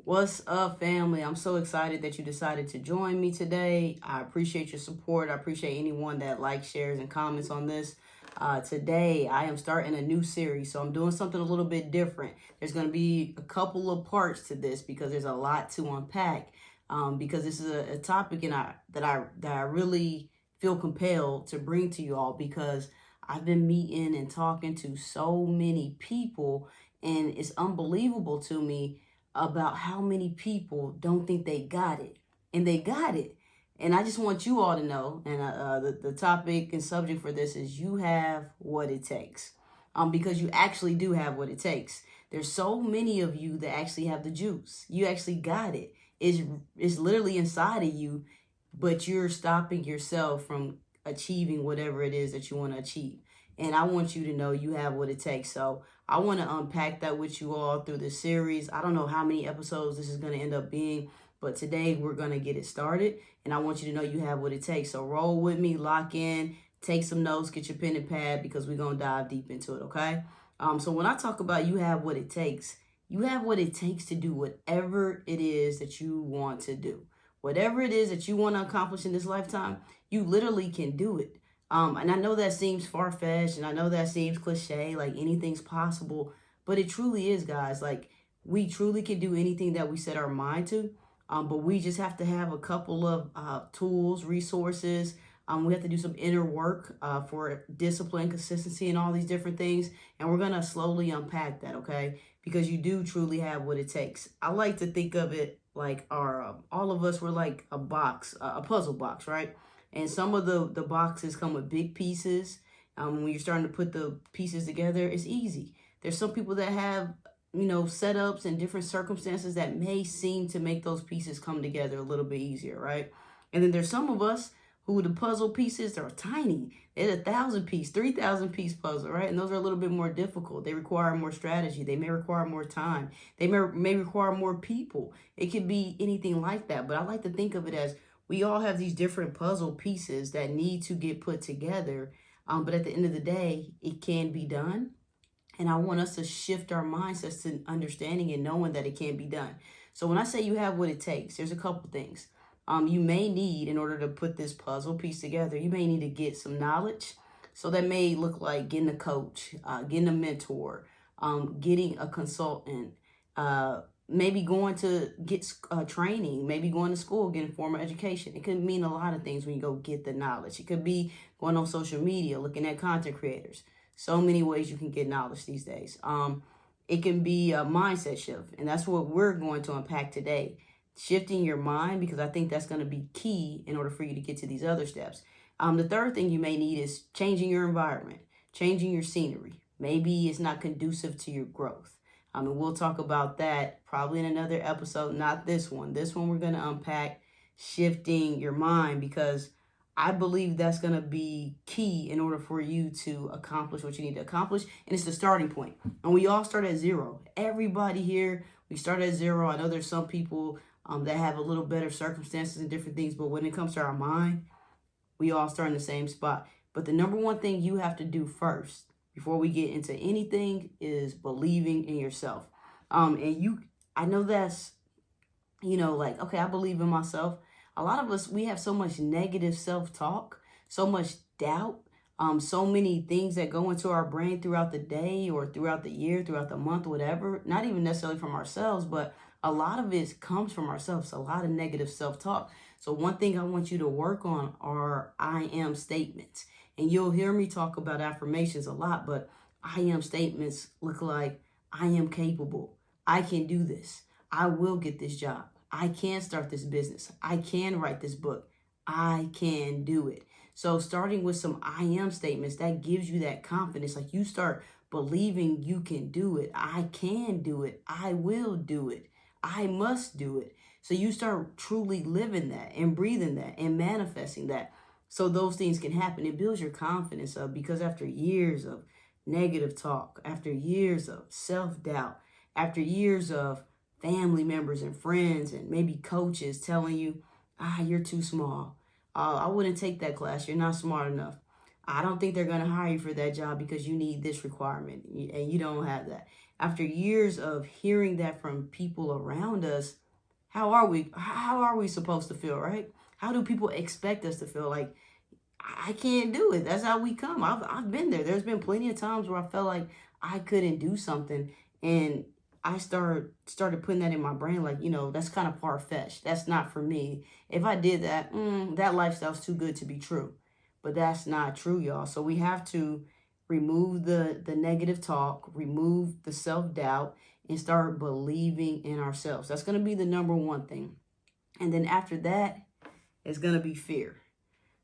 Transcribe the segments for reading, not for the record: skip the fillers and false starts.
What's up, family? I'm so excited that you decided to join me today. I appreciate your support. I appreciate anyone that likes, shares, and comments on this. Today, I am starting a new series, so I'm doing something a little bit different. There's going to be a couple of parts to this because there's a lot to unpack. Because this is a topic that I really feel compelled to bring to you all because I've been meeting and talking to so many people, and it's unbelievable to me about how many people don't think they got it, and they got it. And I just want you all to know, and the topic and subject for this is you have what it takes. Because you actually do have what it takes. There's so many of you that actually have the juice. You actually got it. It's literally inside of you, but you're stopping yourself from achieving whatever it is that you want to achieve. And I want you to know you have what it takes. So I want to unpack that with you all through this series. I don't know how many episodes this is going to end up being, but today we're going to get it started. And I want you to know you have what it takes. So roll with me, lock in, take some notes, get your pen and pad because we're going to dive deep into it, okay? So when I talk about you have what it takes, you have what it takes to do whatever it is that you want to do. Whatever it is that you want to accomplish in this lifetime, you literally can do it. And I know that seems far-fetched, and I know that seems cliche, like anything's possible, but it truly is, guys. Like, we truly can do anything that we set our mind to, but we just have to have a couple of tools, resources. We have to do some inner work for discipline, consistency, and all these different things, and we're going to slowly unpack that, okay? Because you do truly have what it takes. I like to think of it like all of us were like a box, a puzzle box, right? And some of the boxes come with big pieces. When you're starting to put the pieces together, it's easy. There's some people that have, setups and different circumstances that may seem to make those pieces come together a little bit easier, right? And then there's some of us who the puzzle pieces are tiny. They're 1,000-piece, 3,000-piece puzzle, right? And those are a little bit more difficult. They require more strategy. They may require more time. They may require more people. It could be anything like that. But I like to think of it as we all have these different puzzle pieces that need to get put together. But at the end of the day, it can be done. And I want us to shift our mindsets to understanding and knowing that it can be done. So when I say you have what it takes, there's a couple things. You may need, in order to put this puzzle piece together, you may need to get some knowledge. So that may look like getting a coach, getting a mentor, getting a consultant, maybe going to get training, maybe going to school, getting formal education. It could mean a lot of things when you go get the knowledge. It could be going on social media, looking at content creators. So many ways you can get knowledge these days. It can be a mindset shift, and that's what we're going to unpack today. Shifting your mind, because I think that's going to be key in order for you to get to these other steps. The third thing you may need is changing your environment, changing your scenery. Maybe it's not conducive to your growth. And we'll talk about that probably in another episode, not this one. This one we're going to unpack shifting your mind, because I believe that's going to be key in order for you to accomplish what you need to accomplish. And it's the starting point. And we all start at zero. Everybody here, we start at zero. I know there's some people that have a little better circumstances and different things, but when it comes to our mind, we all start in the same spot. But the number one thing you have to do first before we get into anything is believing in yourself. I know that's, like, okay, I believe in myself. A lot of us, we have so much negative self-talk, so much doubt, so many things that go into our brain throughout the day or throughout the year, throughout the month, whatever, not even necessarily from ourselves, but a lot of it comes from ourselves, a lot of negative self-talk. So one thing I want you to work on are I am statements. And you'll hear me talk about affirmations a lot, but I am statements look like I am capable. I can do this. I will get this job. I can start this business. I can write this book. I can do it. So starting with some I am statements, that gives you that confidence. Like, you start believing you can do it. I can do it. I will do it. I must do it. So you start truly living that and breathing that and manifesting that. So those things can happen. It builds your confidence up, because after years of negative talk, after years of self-doubt, after years of family members and friends and maybe coaches telling you, you're too small. I wouldn't take that class. You're not smart enough. I don't think they're going to hire you for that job because you need this requirement and you don't have that. After years of hearing that from people around us, how are we supposed to feel, right? How do people expect us to feel? Like, I can't do it. That's how we come. I've been there. There's been plenty of times where I felt like I couldn't do something, and I started putting that in my brain, like, that's kind of far-fetched. That's not for me. If I did that, that lifestyle's too good to be true. But that's not true, y'all. So we have to remove the negative talk, remove the self-doubt, and start believing in ourselves. That's going to be the number one thing. And then after that, it's going to be fear.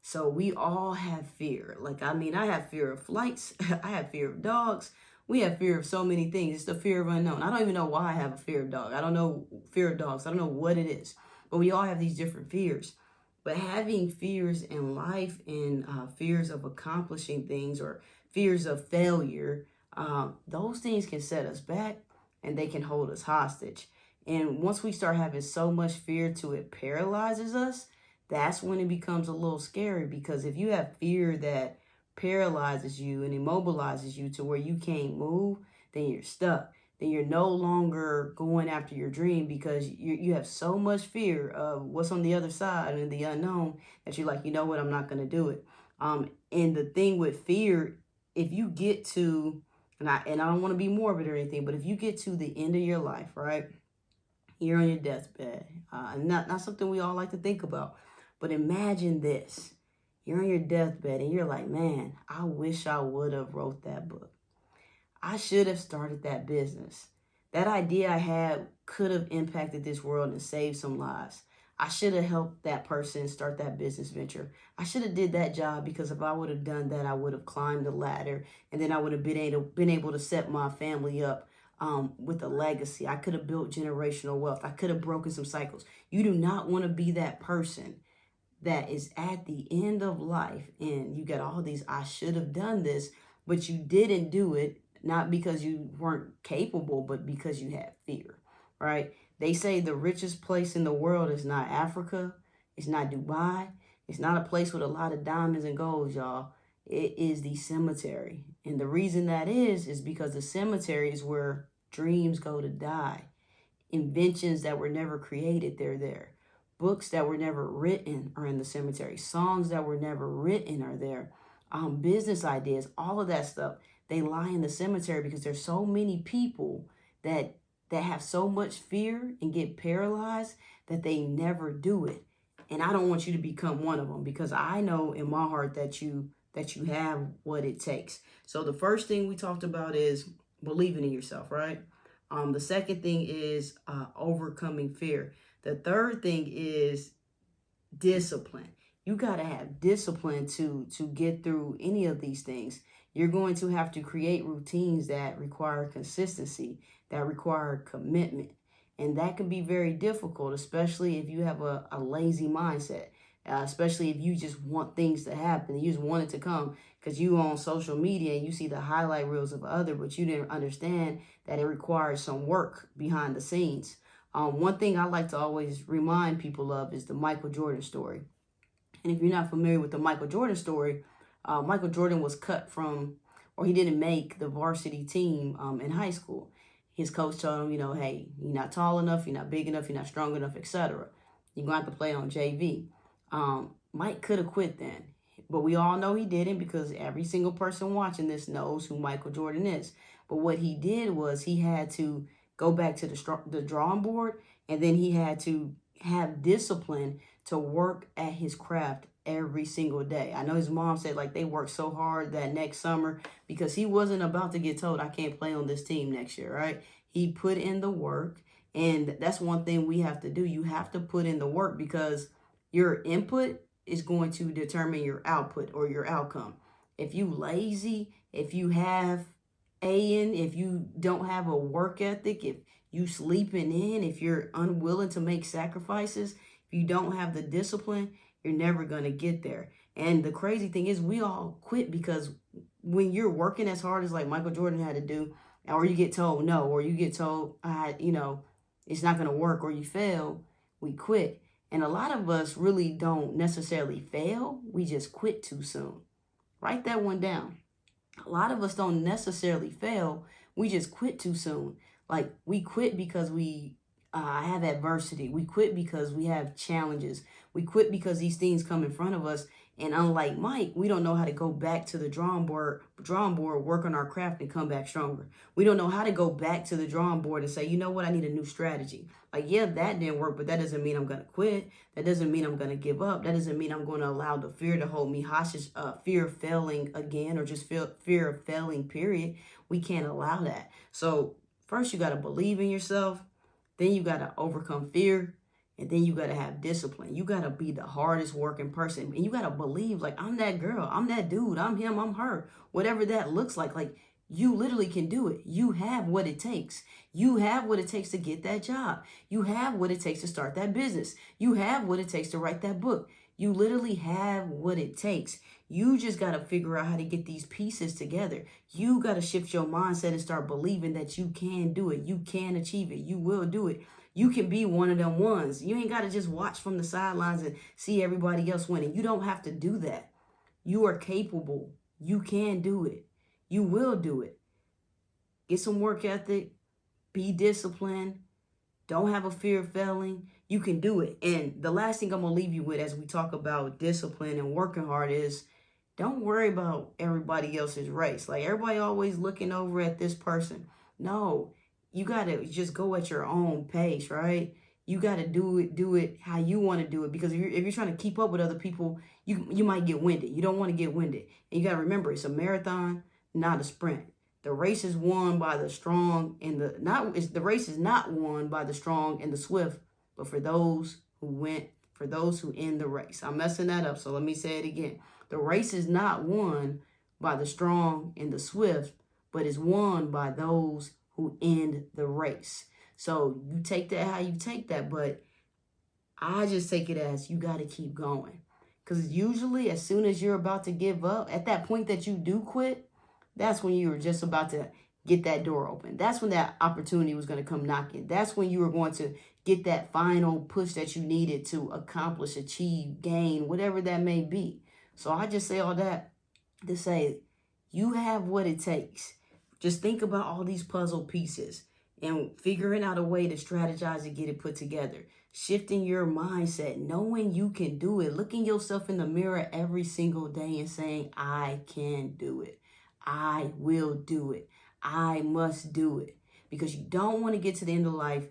So we all have fear. Like, I have fear of flights. I have fear of dogs. We have fear of so many things. It's the fear of unknown. I don't even know why I have a fear of dogs. I don't know fear of dogs. I don't know what it is. But we all have these different fears. But having fears in life and fears of accomplishing things or fears of failure, those things can set us back and they can hold us hostage. And once we start having so much fear to it paralyzes us, that's when it becomes a little scary, because if you have fear that paralyzes you and immobilizes you to where you can't move, then you're stuck. Then you're no longer going after your dream because you have so much fear of what's on the other side and the unknown that you're like, you know what, I'm not going to do it. And the thing with fear, if you get to, and I don't want to be morbid or anything, but if you get to the end of your life, right, you're on your deathbed, not something we all like to think about. But imagine this. You're on your deathbed and you're like, man, I wish I would have wrote that book. I should have started that business. That idea I had could have impacted this world and saved some lives. I should have helped that person start that business venture. I should have did that job, because if I would have done that, I would have climbed the ladder, and then I would have been able to set my family up with a legacy. I could have built generational wealth. I could have broken some cycles. You do not want to be that person that is at the end of life and you got all these, I should have done this, but you didn't do it, not because you weren't capable, but because you had fear, right? They say the richest place in the world is not Africa, it's not Dubai, it's not a place with a lot of diamonds and golds, y'all. It is the cemetery. And the reason that is because the cemetery is where dreams go to die. Inventions that were never created, they're there. Books that were never written are in the cemetery. Songs that were never written are there. Business ideas, all of that stuff, they lie in the cemetery because there's so many people that have so much fear and get paralyzed that they never do it. And I don't want you to become one of them, because I know in my heart that you have what it takes. So the first thing we talked about is believing in yourself, right? The second thing is overcoming fear. The third thing is discipline. You got to have discipline to get through any of these things. You're going to have to create routines that require consistency, that require commitment. And that can be very difficult, especially if you have a lazy mindset, especially if you just want things to happen. You just want it to come because you on social media and you see the highlight reels of other, but you didn't understand that it requires some work behind the scenes. One thing I like to always remind people of is the Michael Jordan story. And if you're not familiar with the Michael Jordan story, Michael Jordan was cut from, or he didn't make the varsity team in high school. His coach told him, hey, you're not tall enough, you're not big enough, you're not strong enough, etc. You're going to have to play on JV. Mike could have quit then, but we all know he didn't, because every single person watching this knows who Michael Jordan is. But what he did was he had to go back to the drawing board, and then he had to have discipline to work at his craft every single day. I know his mom said like they worked so hard that next summer, because he wasn't about to get told I can't play on this team next year, right? He put in the work, and that's one thing we have to do. You have to put in the work, because your input is going to determine your output or your outcome. If you lazy, if you have if you don't have a work ethic, if you sleeping in, if you're unwilling to make sacrifices, if you don't have the discipline, you're never going to get there. And the crazy thing is we all quit because when you're working as hard as like Michael Jordan had to do, or you get told no, or you get told, it's not going to work, or you fail, we quit. And a lot of us really don't necessarily fail. We just quit too soon. Write that one down. A lot of us don't necessarily fail. We just quit too soon. Like, we quit because we have adversity. We quit because we have challenges. We quit because these things come in front of us. And unlike Mike, we don't know how to go back to the drawing board, work on our craft, and come back stronger. We don't know how to go back to the drawing board and say, you know what, I need a new strategy. Like, yeah, that didn't work, but that doesn't mean I'm going to quit. That doesn't mean I'm going to give up. That doesn't mean I'm going to allow the fear to hold me hostage, fear of failing again, or just fear of failing, period. We can't allow that. So first, you got to believe in yourself. Then you got to overcome fear. And then you got to have discipline. You got to be the hardest working person. And you got to believe, like, I'm that girl. I'm that dude. I'm him. I'm her. Whatever that looks like you literally can do it. You have what it takes. You have what it takes to get that job. You have what it takes to start that business. You have what it takes to write that book. You literally have what it takes. You just got to figure out how to get these pieces together. You got to shift your mindset and start believing that you can do it. You can achieve it. You will do it. You can be one of them ones. You ain't got to just watch from the sidelines and see everybody else winning. You don't have to do that. You are capable. You can do it. You will do it. Get some work ethic. Be disciplined. Don't have a fear of failing. You can do it. And the last thing I'm going to leave you with as we talk about discipline and working hard is, don't worry about everybody else's race. Like, everybody always looking over at this person. No, you got to just go at your own pace, right? You got to do it how you want to do it. Because if you're trying to keep up with other people, you might get winded. You don't want to get winded. And you got to remember, it's a marathon, not a sprint. The race is won by the strong and the race is not won by the strong and the swift, but for those who end the race. I'm messing that up, so let me say it again. The race is not won by the strong and the swift, but is won by those who end the race. So you take that how you take that, but I just take it as you got to keep going. Because usually as soon as you're about to give up, at that point that you do quit, that's when you were just about to get that door open. That's when that opportunity was going to come knocking. That's when you were going to get that final push that you needed to accomplish, achieve, gain, whatever that may be. So I just say all that to say, you have what it takes. Just think about all these puzzle pieces and figuring out a way to strategize and get it put together. Shifting your mindset, knowing you can do it, looking yourself in the mirror every single day and saying, I can do it. I will do it. I must do it. Because you don't want to get to the end of life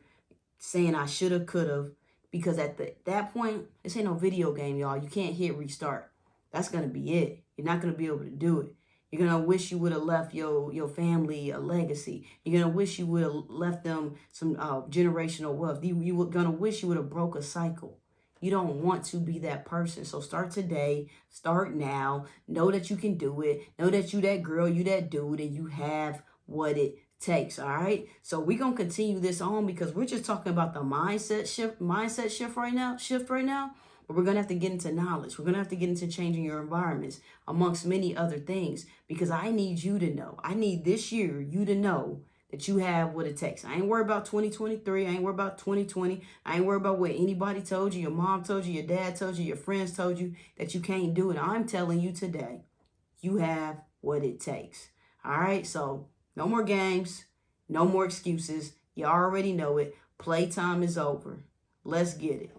saying I should have, could have. Because at that point, this ain't no video game, y'all. You can't hit restart. That's going to be it. You're not going to be able to do it. You're going to wish you would have left your family a legacy. You're going to wish you would have left them some generational wealth. You're going to wish you would have broke a cycle. You don't want to be that person. So start today. Start now. Know that you can do it. Know that you that girl, you that dude, and you have what it takes. All right. So we're going to continue this on because we're just talking about the mindset shift right now. But we're going to have to get into knowledge. We're going to have to get into changing your environments amongst many other things because I need you to know. I need this year you to know that you have what it takes. I ain't worried about 2023. I ain't worried about 2020. I ain't worried about what anybody told you, your mom told you, your dad told you, your friends told you that you can't do it. I'm telling you today, you have what it takes. All right. So no more games, no more excuses. You already know it. Playtime is over. Let's get it.